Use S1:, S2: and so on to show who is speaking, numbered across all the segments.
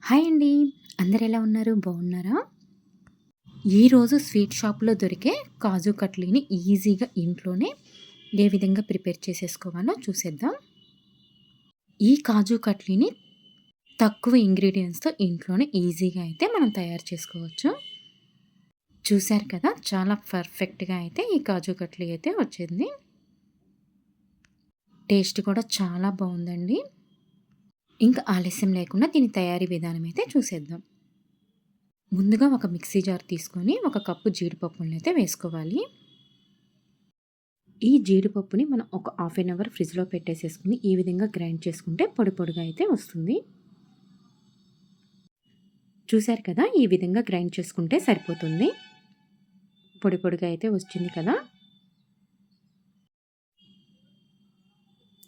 S1: Hi అండి. అందరెలా ఉన్నారు? బాగున్నారా? ఈరోజు స్వీట్ షాప్‌లో దొరికే కాజు కట్లీని ఈజీగా ఇంట్లోనే ఏ విధంగా ప్రిపేర్ చేసేసుకోవాలో చూసేద్దాం. ఈ కాజు కట్లీని తక్కువ ఇంగ్రీడియెంట్స్‌తో ఇంట్లోనే ఈజీగా అయితే మనం తయారు చేసుకోవచ్చు. చూసారు కదా! చాలా పర్ఫెక్ట్‌గా అయితే ఈ కాజు కట్లీ అయితే వచ్చింది. టేస్ట్ కూడా చాలా బావుందండి. ఇంకా ఆలస్యం లేకుండా దీని తయారీ విధానం అయితే చూసేద్దాం. ముందుగా ఒక మిక్సీ జార్ తీసుకొని ఒక కప్పు జీడిపప్పులనైతే వేసుకోవాలి. ఈ జీడిపప్పుని మనం ఒక హాఫ్ ఎన్ అవర్ ఫ్రిడ్జ్‌లో పెట్టేసేసుకొని ఈ విధంగా గ్రైండ్ చేసుకుంటే పొడి పొడిగా అయితే వస్తుంది. చూసారు కదా! ఈ విధంగా గ్రైండ్ చేసుకుంటే సరిపోతుంది. పొడి పొడిగా అయితే వచ్చింది కదా!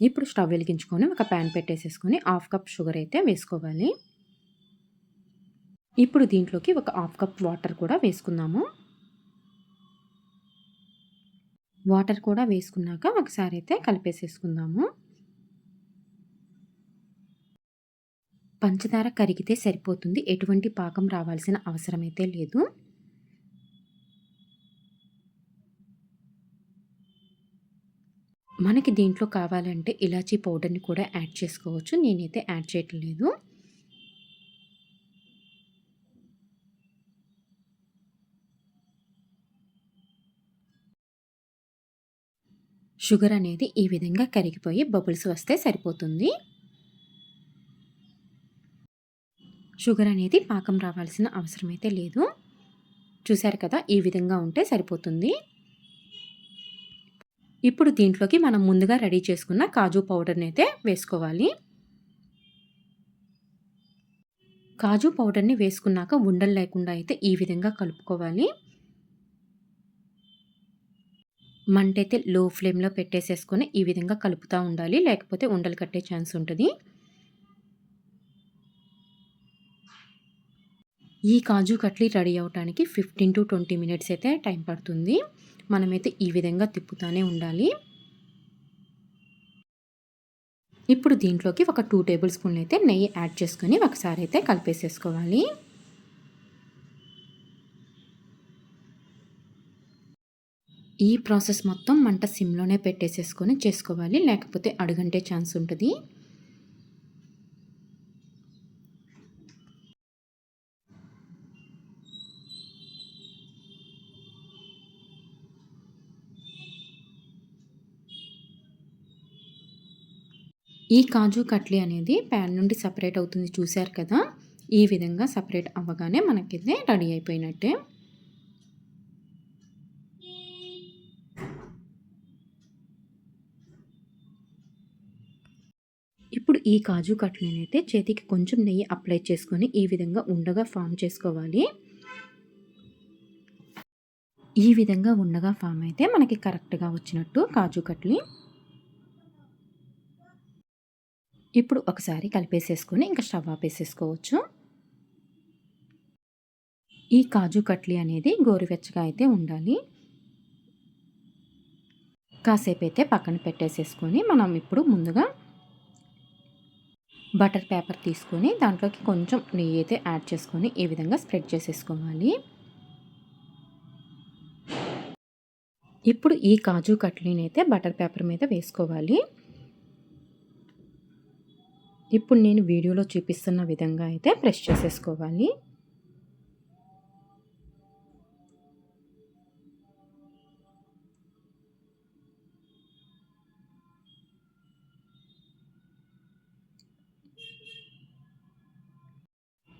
S1: ఇప్పుడు స్టవ్ వెలిగించుకొని ఒక పాన్ పెట్టేసేసుకొని హాఫ్ కప్ షుగర్ అయితే వేసుకోవాలి. ఇప్పుడు దీంట్లోకి ఒక హాఫ్ కప్ వాటర్ కూడా వేసుకుందాము. వాటర్ కూడా వేసుకున్నాక ఒకసారి అయితే కలిపేసేసుకుందాము. పంచదార కరిగితే సరిపోతుంది. ఎటువంటి పాకం రావాల్సిన అవసరమైతే లేదు. మనకి దీంట్లో కావాలంటే ఇలాచీ పౌడర్‌ని కూడా యాడ్ చేసుకోవచ్చు. నేనైతే యాడ్ చేయట్లేదు. షుగర్ అనేది ఈ విధంగా కరిగిపోయి బబుల్స్ వస్తే సరిపోతుంది. షుగర్ అనేది పాకం రావాల్సిన అవసరమైతే లేదు. చూసారు కదా! ఈ విధంగా ఉంటే సరిపోతుంది. ఇప్పుడు దీంట్లోకి మనం ముందుగా రెడీ చేసుకున్న కాజు పౌడర్‌ని అయితే వేసుకోవాలి. కాజు పౌడర్‌ని వేసుకున్నాక ఉండలు లేకుండా అయితే ఈ విధంగా కలుపుకోవాలి. మంటైతే లో ఫ్లేమ్‌లో పెట్టేసేసుకొని ఈ విధంగా కలుపుతా ఉండాలి. లేకపోతే ఉండలు కట్టే ఛాన్స్ ఉంటది. ఈ కాజు కట్లీ రెడీ అవ్వటానికి 15-20 మినిట్స్ అయితే టైం పడుతుంది. మనమైతే ఈ విధంగా తిప్పుతానే ఉండాలి. ఇప్పుడు దీంట్లోకి ఒక 2 టేబుల్ స్పూన్లు అయితే నెయ్యి యాడ్ చేసుకొని ఒకసారి అయితే కలిపేసేసుకోవాలి. ఈ ప్రాసెస్ మొత్తం మంట సిమ్‌లోనే పెట్టేసేసుకొని చేసుకోవాలి. లేకపోతే అడుగంటే ఛాన్స్ ఉంటది. ఈ కాజు కట్లీ అనేది ప్యాన్ నుండి సెపరేట్ అవుతుంది చూసారు కదా! ఈ విధంగా సెపరేట్ అవ్వగానే మనకైతే రెడీ అయిపోయినట్టే. ఇప్పుడు ఈ కాజు కట్లీనైతే చేతికి కొంచెం నెయ్యి అప్లై చేసుకొని ఈ విధంగా ఉండగా ఫార్మ్ చేసుకోవాలి. ఈ విధంగా ఉండగా ఫార్మ్ అయితే మనకి కరెక్ట్‌గా వచ్చినట్టు కాజు కట్లీ. ఇప్పుడు ఒకసారి కలిపేసేసుకొని ఇంకా స్టవ్ ఆపేసేసుకోవచ్చు. ఈ కాజు కట్లీ అనేది గోరువెచ్చగా అయితే ఉండాలి. కాసేపైతే పక్కన పెట్టేసేసుకొని మనం ఇప్పుడు ముందుగా బటర్ పేపర్ తీసుకొని దాంట్లోకి కొంచెం నెయ్యి అయితే యాడ్ చేసుకొని ఈ విధంగా స్ప్రెడ్ చేసేసుకోవాలి. ఇప్పుడు ఈ కాజు కట్లీని అయితే బటర్ పేపర్ మీద వేసుకోవాలి. ఇప్పుడు నేను వీడియోలో చూపిస్తున్న విధంగా అయితే ప్రెస్ చేసేసుకోవాలి.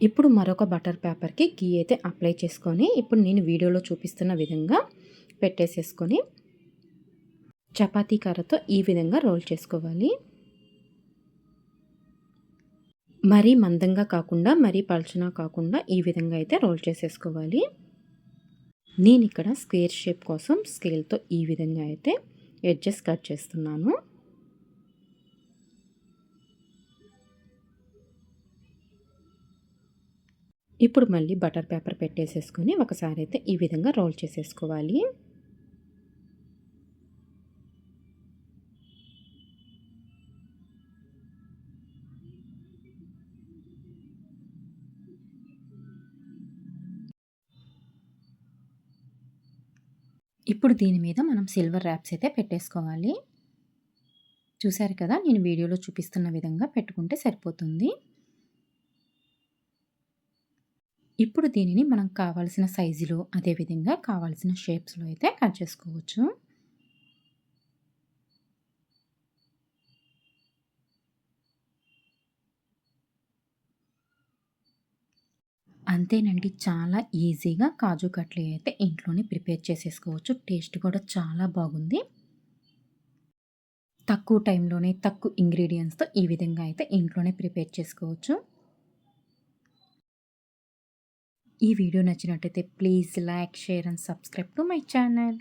S1: ఇప్పుడు మరొక బటర్ పేపర్‌కి ఘీ అయితే అప్లై చేసుకొని ఇప్పుడు నేను వీడియోలో చూపిస్తున్న విధంగా పెట్టేసేసుకొని చపాతీ కర్రతో ఈ విధంగా రోల్ చేసుకోవాలి. మరీ మందంగా కాకుండా, మరీ పలుచగా కాకుండా ఈ విధంగా అయితే రోల్ చేసేసుకోవాలి. నేనిక్కడ స్క్వేర్ షేప్ కోసం స్కేల్‌తో ఈ విధంగా అయితే ఎడ్జెస్ కట్ చేస్తున్నాను. ఇప్పుడు మళ్ళీ బటర్ పేపర్ పెట్టేసేసుకొని ఒకసారి అయితే ఈ విధంగా రోల్ చేసేసుకోవాలి. ఇప్పుడు దీని మీద మనం సిల్వర్ ర్యాప్స్ అయితే పెట్టేసుకోవాలి. చూసారు కదా! నేను వీడియోలో చూపిస్తున్న విధంగా పెట్టుకుంటే సరిపోతుంది. ఇప్పుడు దీనిని మనం కావాల్సిన సైజులో, అదేవిధంగా కావాల్సిన షేప్స్‌లో అయితే కట్ చేసుకోవచ్చు. అంతేనండి. చాలా ఈజీగా కాజు కట్లీ అయితే ఇంట్లోనే ప్రిపేర్ చేసేసుకోవచ్చు. టేస్ట్ కూడా చాలా బాగుంది. తక్కువ టైంలోనే, తక్కువ ఇంగ్రీడియెంట్స్‌తో ఈ విధంగా అయితే ఇంట్లోనే ప్రిపేర్ చేసుకోవచ్చు. ఈ వీడియో నచ్చినట్టయితే please like, share and subscribe to my channel.